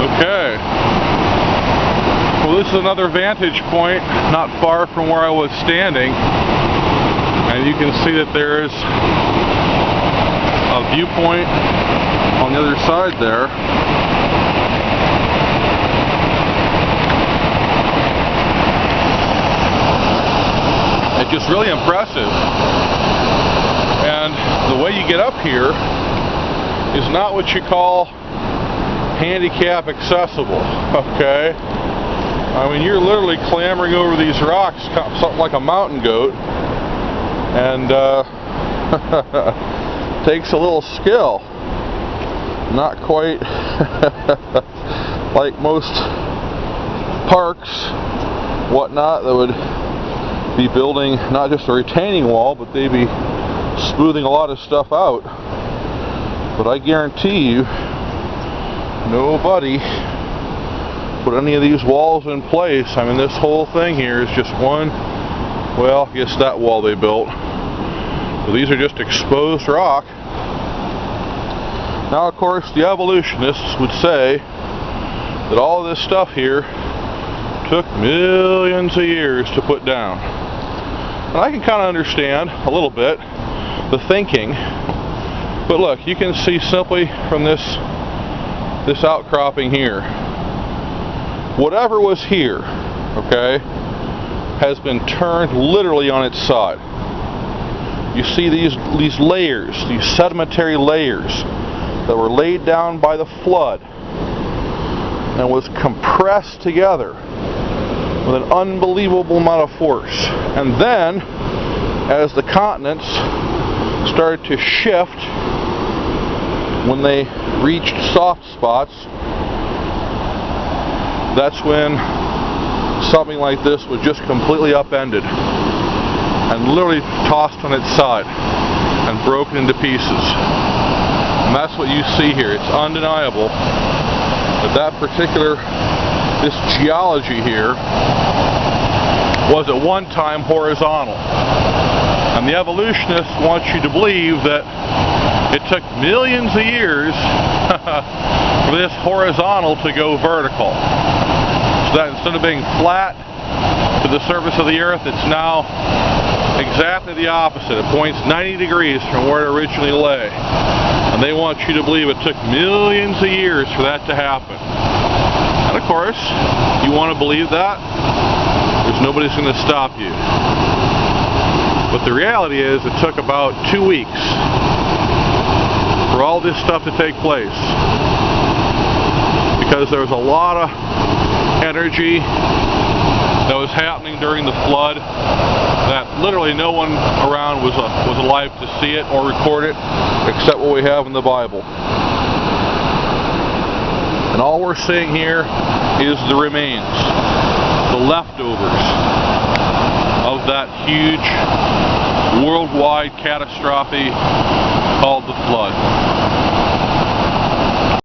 Okay. Well, this is another vantage point not far from where I was standing, and you can see that there's a viewpoint on the other side there. It's just really impressive. And the way you get up here is not what you call handicap accessible, okay? I mean, you're literally clambering over these rocks, something like a mountain goat, and takes a little skill. Not quite like most parks, whatnot, that would be building not just a retaining wall, but they'd be smoothing a lot of stuff out. But I guarantee you, nobody put any of these walls in place. I mean, this whole thing here is just one, well, I guess that wall they built. So these are just exposed rock. Now, of course, the evolutionists would say that all of this stuff here took millions of years to put down. And I can kind of understand a little bit the thinking, but look, you can see simply from this outcropping here, whatever was here, okay, has been turned literally on its side. You see these layers, these sedimentary layers that were laid down by the flood and was compressed together with an unbelievable amount of force. And then, as the continents started to shift, when they reached soft spots, that's when something like this was just completely upended and literally tossed on its side and broken into pieces. And that's what you see here. It's undeniable that this geology here was at one time horizontal. And the evolutionists want you to believe that it took millions of years for this horizontal to go vertical. So that instead of being flat to the surface of the earth, it's now exactly the opposite. It points 90 degrees from where it originally lay. And they want you to believe it took millions of years for that to happen. And of course, you want to believe that, there's nobody's going to stop you. But the reality is, it took about 2 weeks for all this stuff to take place, because there was a lot of energy that was happening during the flood that literally no one around was alive to see it or record it, except what we have in the Bible. And all we're seeing here is the remains, the leftovers of that huge worldwide catastrophe called the flood.